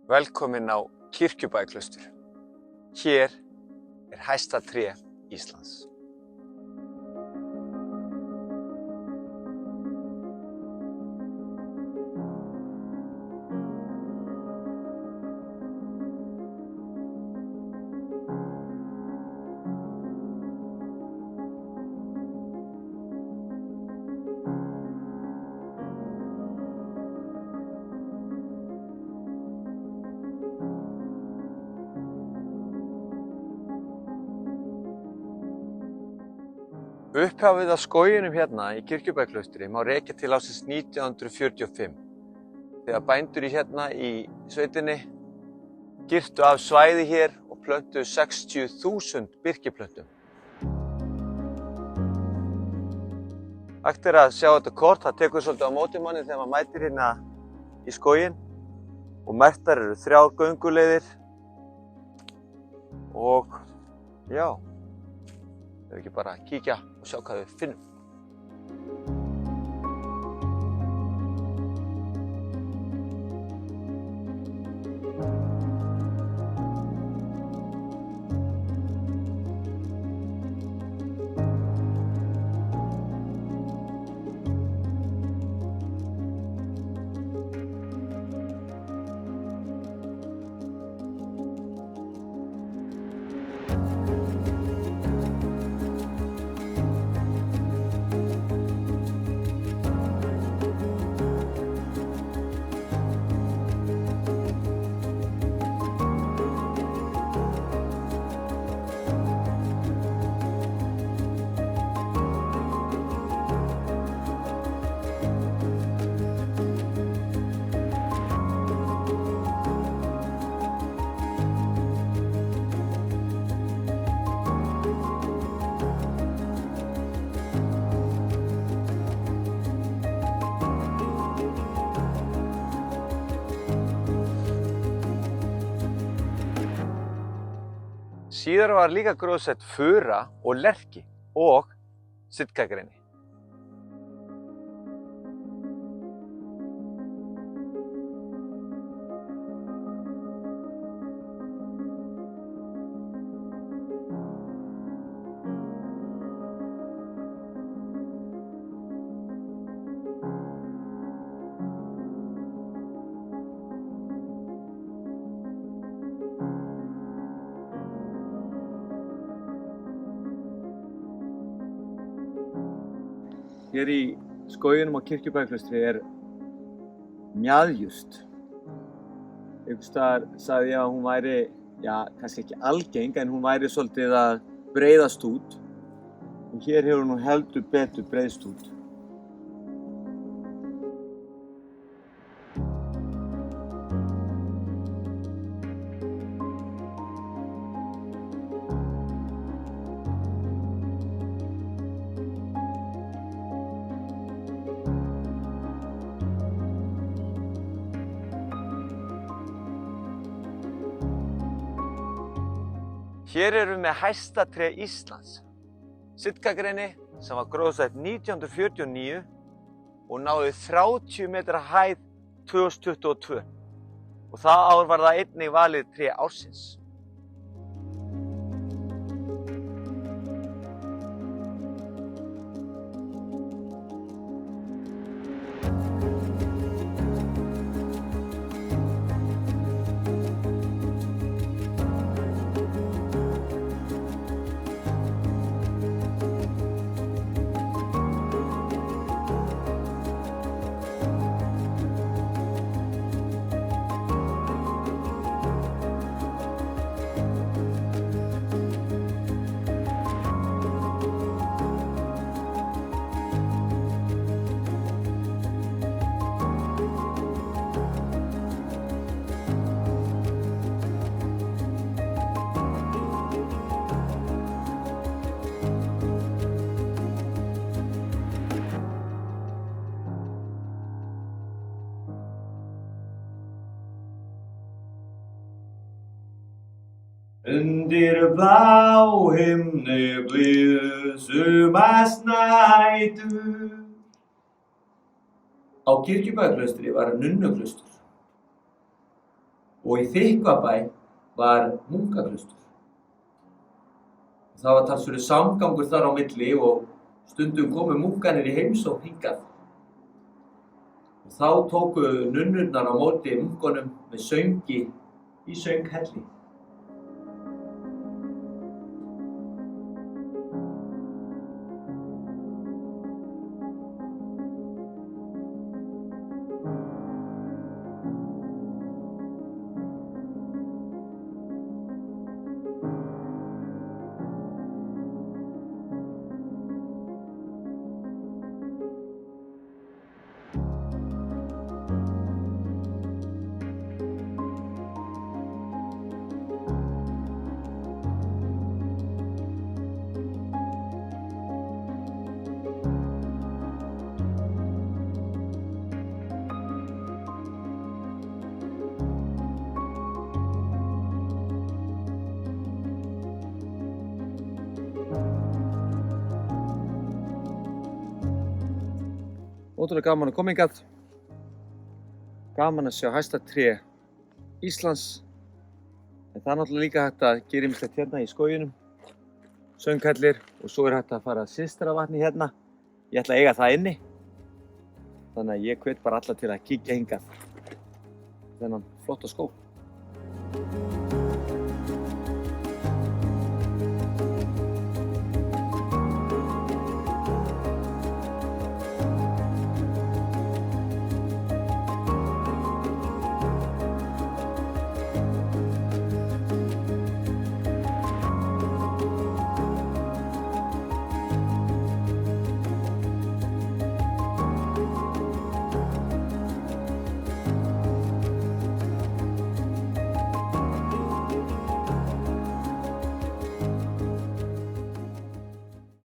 Velkomin á Kirkjubæjarklaustur. Hér hæsta tré Íslands. Upphafið að skóginum hérna í Kirkjubæjarklaustri má rekja til ársins 1945 þegar bændur hérna í sveitinni girtu af svæði hér og plöntuðu 60.000 birkiplöntum. Hægt að sjá þetta kort, það tekur svolítið á móti manni þegar maður mætir hérna í skóginn og merktar eru 3 gönguleiðir og já, við ekki bara kíkja og sjá hvað við finnum. Síðar var líka gróðsett fura og lerki og sitkagreni. Hér í skóginum á Kirkjubæjarklaustri mjaðjurt. Einhvers staðar sagði ég að hún væri, kannski ekki algeng, en hún væri svolítið að breiðast út. Og hér hefur hún heldur betur breiðst út. Hér erum við með hæsta tré Íslands, sitkagreni sem var gróðsett 1949 og náði 30 metra hæð 2022 og það ár var það einnig valið tré ársins. Undir bláhimni blíðu sumarsnætur. Á Kirkjubæjarklaustri var nunnuklaustur Og í Þykkvabæ var munkaklaustur. Það var talsverður samgangur þar á milli og stundum komu munkarnir í heimsókn hingað. Og þá tóku nunnurnar á móti munkunum með söngi í sönghelli. Ótrúlega gaman að koma hingað. Gaman að sjá hæsta tré Íslands. En það er náttúrulega líka hægt að gera ýmislegt hérna í skóginum. Sönghellir og svo er hægt að fara að Systravatni hérna. Ég ætla að eiga það inni. Þannig að ég hvet bara alla til að kíkja hingað. Þennan flotta skóg.